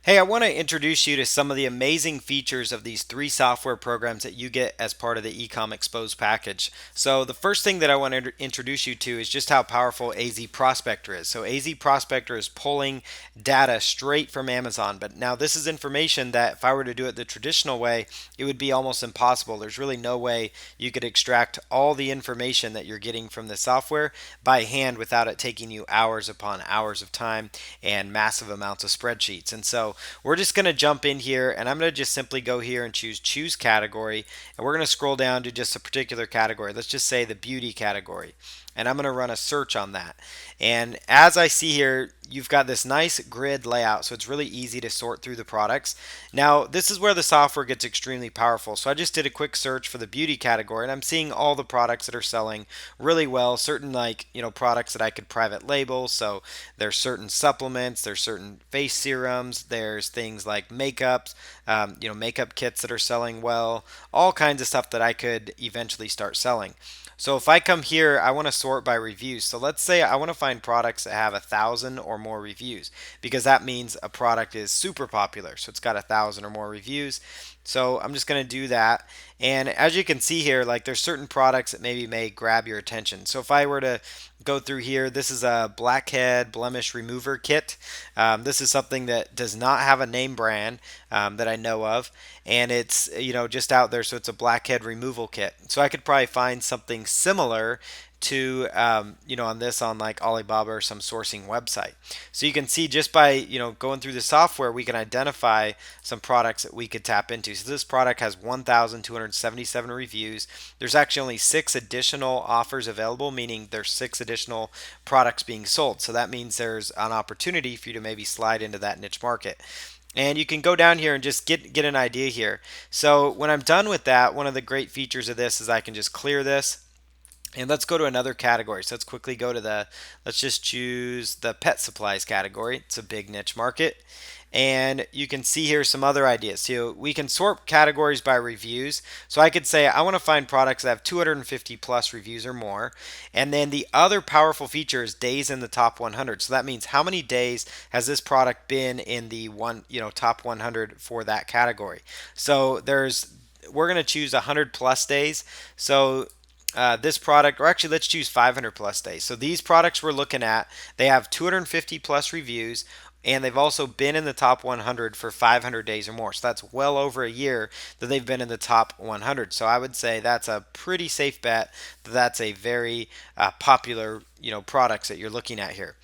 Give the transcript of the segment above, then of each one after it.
Hey, I want to introduce you to some of the amazing features of these three software programs that you get as part of the Ecom Exposed package. So, the first thing that I want to introduce you to is just how powerful AZ Prospector is. So, AZ Prospector is pulling data straight from Amazon, but now this is information that if I were to do it the traditional way, it would be almost impossible. There's really no way you could extract all the information that you're getting from the software by hand without it taking you hours upon hours of time and massive amounts of spreadsheets. And so, we're just going to jump in here and I'm going to just simply go here and choose category, and we're going to scroll down to just a particular category. Let's just say the beauty category, and I'm going to run a search on that. And as I see here, you've got this nice grid layout, so it's really easy to sort through the products. Now, this is where the software gets extremely powerful. So I just did a quick search for the beauty category, and I'm seeing all the products that are selling really well. Certain products that I could private label. So there's certain supplements, there's certain face serums, there's things like makeups, makeup kits that are selling well, all kinds of stuff that I could eventually start selling. So if I come here, I want to sort by reviews. So let's say I want to find products that have 1,000 or more reviews, because that means a product is super popular. So it's got 1,000 or more reviews. So I'm just going to do that. And as you can see here, like there's certain products that maybe may grab your attention. So if I were to go through here, this is a blackhead blemish remover kit. This is something that does not have a name brand that I know of, and it's just out there. So it's a blackhead removal kit. So I could probably find something similar to on this on like Alibaba or some sourcing website. So you can see just by going through the software, we can identify some products that we could tap into. So this product has 1,277 reviews. There's actually only 6 additional offers available, meaning there's 6 additional products being sold. So that means there's an opportunity for you to maybe slide into that niche market. And you can go down here and just get an idea here. So when I'm done with that, one of the great features of this is I can just clear this. And let's go to another category. So let's quickly go to let's just choose the pet supplies category. It's a big niche market. And you can see here some other ideas. So we can sort categories by reviews. So I could say I want to find products that have 250 plus reviews or more. And then the other powerful feature is days in the top 100. So that means how many days has this product been in the top 100 for that category. So we're going to choose 100 plus days. So this product, or actually let's choose 500 plus days. So these products we're looking at, they have 250 plus reviews, and they've also been in the top 100 for 500 days or more. So that's well over a year that they've been in the top 100. So I would say that's a pretty safe bet that that's a very popular products that you're looking at here.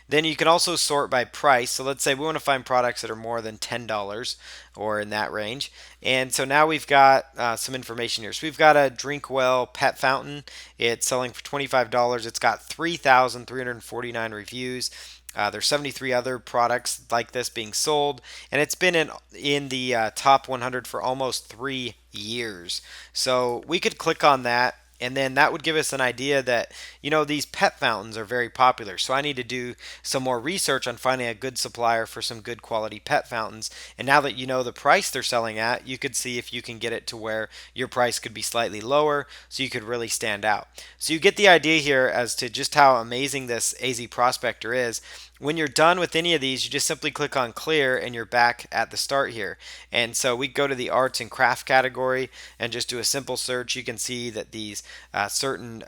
Then you can also sort by price. So let's say we want to find products that are more than $10 or in that range. And so now we've got some information here. So we've got a Drinkwell pet fountain. It's selling for $25. It's got 3,349 reviews. There's 73 other products like this being sold, and it's been in the top 100 for almost 3 years. So we could click on that, and then that would give us an idea that these pet fountains are very popular. So I need to do some more research on finding a good supplier for some good quality pet fountains. And now that you know the price they're selling at, you could see if you can get it to where your price could be slightly lower, so you could really stand out. So you get the idea here as to just how amazing this AZ Prospector is. When you're done with any of these, you just simply click on clear and you're back at the start here. And so we go to the arts and craft category and just do a simple search. You can see that these certain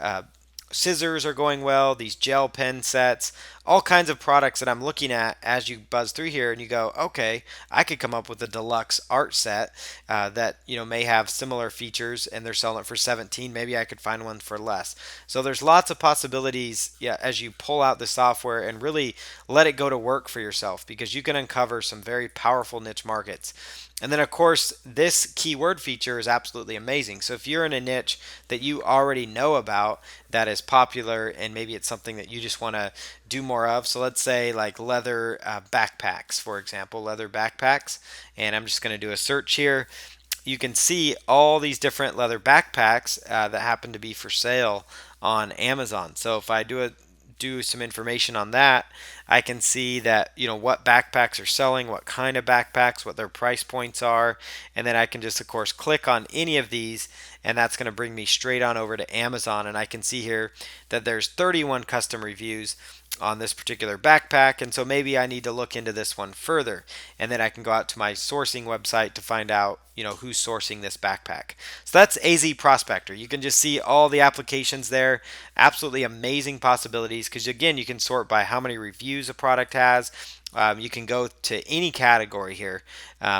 scissors are going well, these gel pen sets, all kinds of products that I'm looking at as you buzz through here, and you go, okay, I could come up with a deluxe art set that may have similar features, and they're selling it for 17. Maybe I could find one for less. So there's lots of possibilities, yeah, as you pull out the software and really let it go to work for yourself, because you can uncover some very powerful niche markets. And then, of course, this keyword feature is absolutely amazing. So if you're in a niche that you already know about that is popular, and maybe it's something that you just want to do more of. So let's say like leather backpacks, for example, leather backpacks. And I'm just going to do a search here. You can see all these different leather backpacks that happen to be for sale on Amazon. So if I do some information on that, I can see that what backpacks are selling, what kind of backpacks, what their price points are, and then I can just of course click on any of these, and that's going to bring me straight on over to Amazon. And I can see here that there's 31 custom reviews, on this particular backpack, and so maybe I need to look into this one further, and then I can go out to my sourcing website to find out, who's sourcing this backpack. So that's AZ Prospector. You can just see all the applications there. Absolutely amazing possibilities, because again, you can sort by how many reviews a product has. You can go to any category here.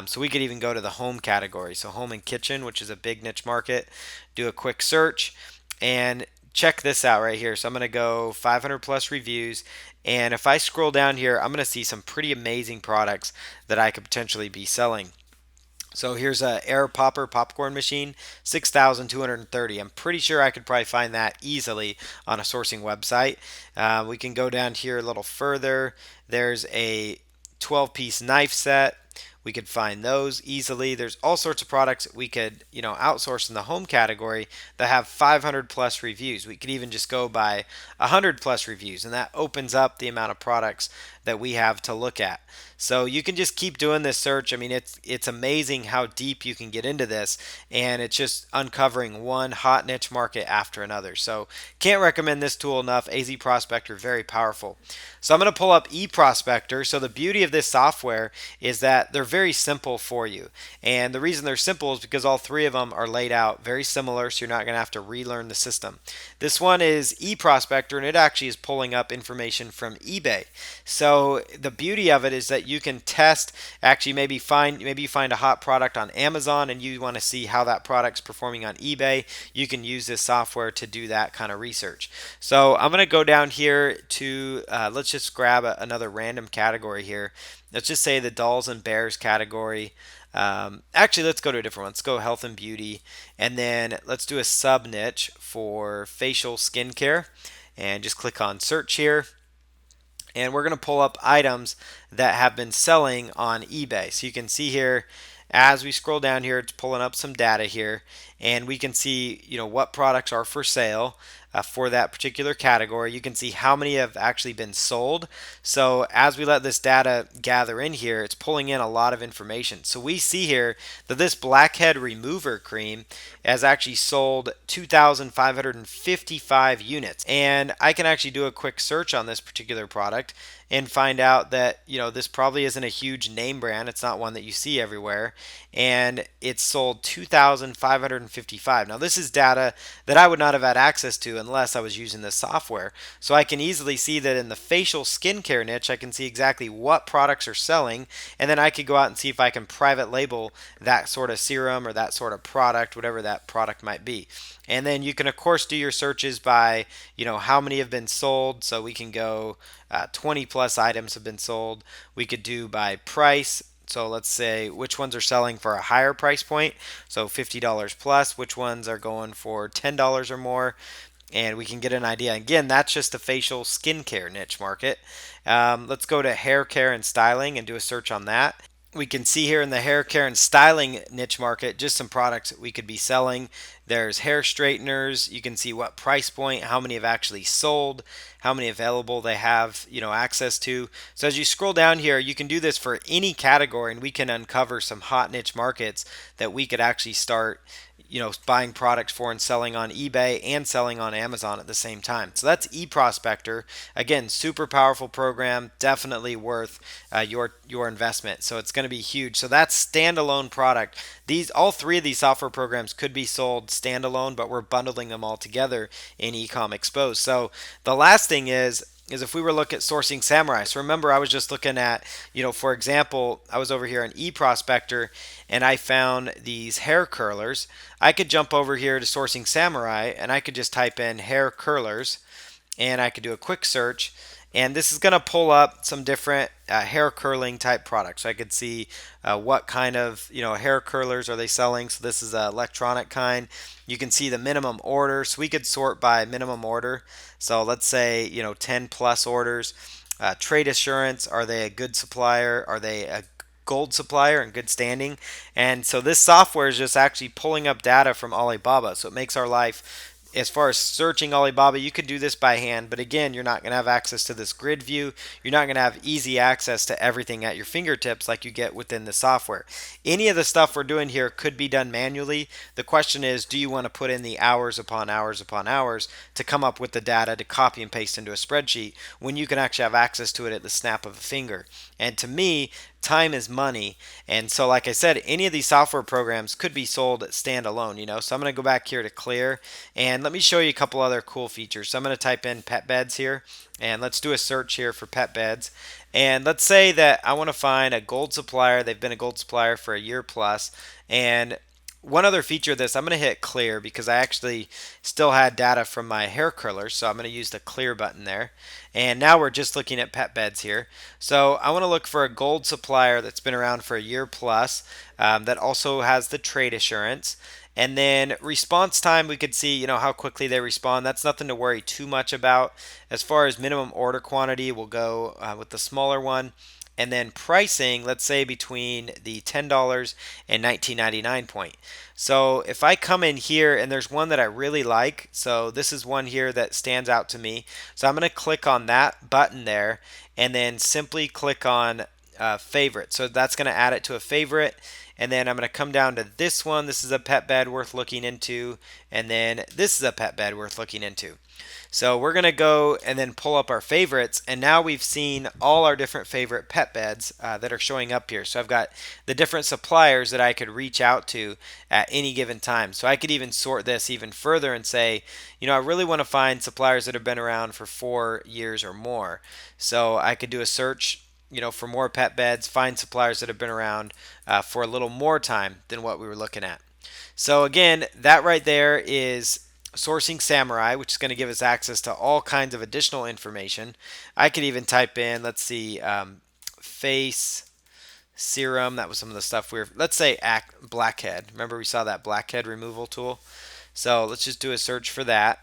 So we could even go to the home category. So home and kitchen, which is a big niche market. Do a quick search and check this out right here. So I'm going to go 500 plus reviews. And if I scroll down here, I'm going to see some pretty amazing products that I could potentially be selling. So here's a air popper popcorn machine, 6,230. I'm pretty sure I could probably find that easily on a sourcing website. We can go down here a little further. There's a 12-piece knife set. We could find those easily. There's all sorts of products we could, outsource in the home category that have 500 plus reviews. We could even just go by 100 plus reviews, and that opens up the amount of products that we have to look at. So you can just keep doing this search. I mean, it's amazing how deep you can get into this, and it's just uncovering one hot niche market after another. So can't recommend this tool enough. AZ Prospector, very powerful. So I'm going to pull up eProspector. So the beauty of this software is that they're very simple for you, and the reason they're simple is because all three of them are laid out very similar, so you're not going to have to relearn the system. This one is eProspector, and it actually is pulling up information from eBay. So the beauty of it is that you can test, actually maybe you find a hot product on Amazon and you want to see how that product's performing on eBay. You can use this software to do that kind of research. So I'm going to go down here to let's just grab another random category here. Let's just say the dolls and bears category. Actually, let's go to a different one. Let's go health and beauty, and then let's do a sub niche for facial skincare, and just click on search here. And we're going to pull up items that have been selling on eBay. So you can see here, as we scroll down here, it's pulling up some data here, and we can see, what products are for sale for that particular category. You can see how many have actually been sold. So as we let this data gather in here, it's pulling in a lot of information. So we see here that this blackhead remover cream has actually sold 2,555 units. And I can actually do a quick search on this particular product and find out that this probably isn't a huge name brand. It's not one that you see everywhere, and it's sold 2,555. Now this is data that I would not have had access to unless I was using this software. So I can easily see that in the facial skincare niche, I can see exactly what products are selling, and then I could go out and see if I can private label that sort of serum or that sort of product, whatever that product might be. And then you can of course do your searches by how many have been sold. So we can go 20 plus items have been sold. We could do by price. So let's say which ones are selling for a higher price point. So $50 plus, which ones are going for $10 or more. And we can get an idea. Again, that's just the facial skincare niche market. Let's go to hair care and styling and do a search on that. We can see here in the hair care and styling niche market just some products that we could be selling. There's hair straighteners. You can see what price point, how many have actually sold, how many available they have, access to. So as you scroll down here, you can do this for any category, and we can uncover some hot niche markets that we could actually start buying products for and selling on eBay and selling on Amazon at the same time. So that's eProspector. Again, super powerful program, definitely worth your investment. So it's going to be huge. So that's standalone product. All three of these software programs could be sold standalone, but we're bundling them all together in Ecom Exposed. So the last thing is if we were look at sourcing samurai. So remember, I was just looking at, for example, I was over here on eProspector and I found these hair curlers. I could jump over here to sourcing samurai and I could just type in hair curlers and I could do a quick search. And this is going to pull up some different hair curling type products. So I could see what kind of hair curlers are they selling. So this is an electronic kind. You can see the minimum order. So we could sort by minimum order. So let's say 10 plus orders. Trade assurance. Are they a good supplier? Are they a gold supplier in good standing? And so this software is just actually pulling up data from Alibaba. So it makes our life as far as searching Alibaba, you could do this by hand, but again, you're not going to have access to this grid view. You're not going to have easy access to everything at your fingertips like you get within the software. Any of the stuff we're doing here could be done manually. The question is, do you want to put in the hours upon hours upon hours to come up with the data to copy and paste into a spreadsheet when you can actually have access to it at the snap of a finger? And to me, time is money. And so, like I said, any of these software programs could be sold standalone. So I'm going to go back here to clear, and let me show you a couple other cool features. So I'm going to type in pet beds here, and let's do a search here for pet beds. And let's say that I want to find a gold supplier. They've been a gold supplier for a year plus. And one other feature of this, I'm going to hit clear because I actually still had data from my hair curler. So I'm going to use the clear button there. And now we're just looking at pet beds here. So I want to look for a gold supplier that's been around for a year plus, that also has the trade assurance. And then response time, we could see, how quickly they respond. That's nothing to worry too much about. As far as minimum order quantity, we'll go with the smaller one. And then pricing, let's say between the $10 and $19.99 point. So if I come in here and there's one that I really like, so this is one here that stands out to me. So I'm going to click on that button there and then simply click on favorite. So that's going to add it to a favorite. And then I'm going to come down to this one. This is a pet bed worth looking into. And then this is a pet bed worth looking into. So we're going to go and then pull up our favorites. And now we've seen all our different favorite pet beds that are showing up here. So I've got the different suppliers that I could reach out to at any given time. So I could even sort this even further and say, I really want to find suppliers that have been around for 4 years or more. So I could do a search for more pet beds, find suppliers that have been around for a little more time than what we were looking at. So again, that right there is Sourcing Samurai, which is going to give us access to all kinds of additional information. I could even type in, let's see, face serum. That was some of the stuff let's say blackhead. Remember we saw that blackhead removal tool? So let's just do a search for that.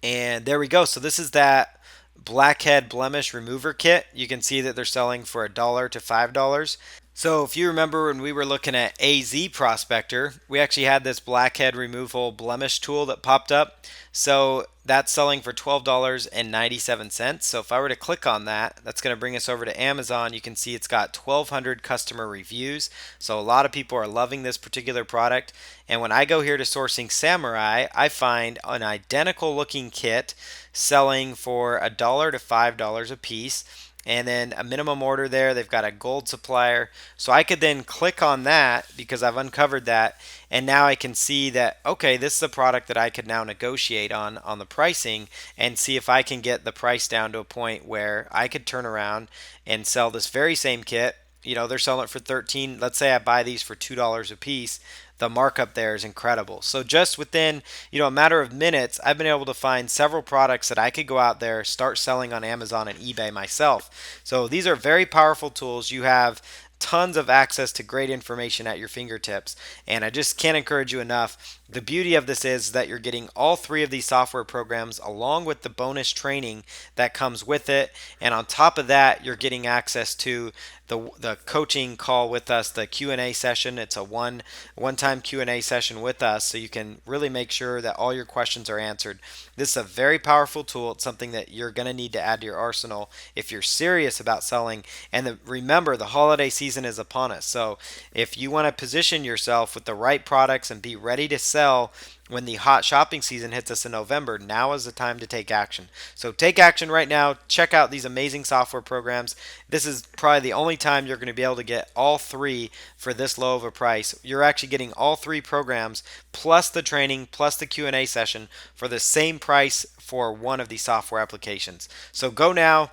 And there we go. So this is that blackhead blemish remover kit. You can see that they're selling for $1 to $5. So if you remember when we were looking at AZ Prospector, we actually had this blackhead removal blemish tool that popped up. So that's selling for $12.97. So if I were to click on that, that's going to bring us over to Amazon. You can see it's got 1,200 customer reviews. So a lot of people are loving this particular product. And when I go here to Sourcing Samurai, I find an identical looking kit selling for $1 to $5 a piece. And then a minimum order there. They've got a gold supplier. So I could then click on that because I've uncovered that. And now I can see that, okay, this is a product that I could now negotiate on the pricing and see if I can get the price down to a point where I could turn around and sell this very same kit. They're selling it for 13. Let's say I buy these for $2 a piece. The markup there is incredible. So just within, a matter of minutes, I've been able to find several products that I could go out there, start selling on Amazon and eBay myself. So these are very powerful tools. You have tons of access to great information at your fingertips, and I just can't encourage you enough. The beauty of this is that you're getting all three of these software programs along with the bonus training that comes with it, and on top of that, you're getting access to the coaching call with us, the Q&A session. It's a one-time Q&A session with us, so you can really make sure that all your questions are answered. This is a very powerful tool. It's something that you're going to need to add to your arsenal if you're serious about selling. And remember, the holiday season is upon us. So if you want to position yourself with the right products and be ready to sell when the hot shopping season hits us in November, now is the time to take action. So take action right now. Check out these amazing software programs. This is probably the only time you're going to be able to get all three for this low of a price. You're actually getting all three programs plus the training plus the Q&A session for the same price for one of these software applications. So go now.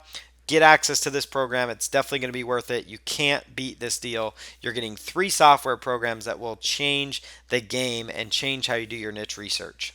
Get access to this program. It's definitely going to be worth it. You can't beat this deal. You're getting 3 software programs that will change the game and change how you do your niche research.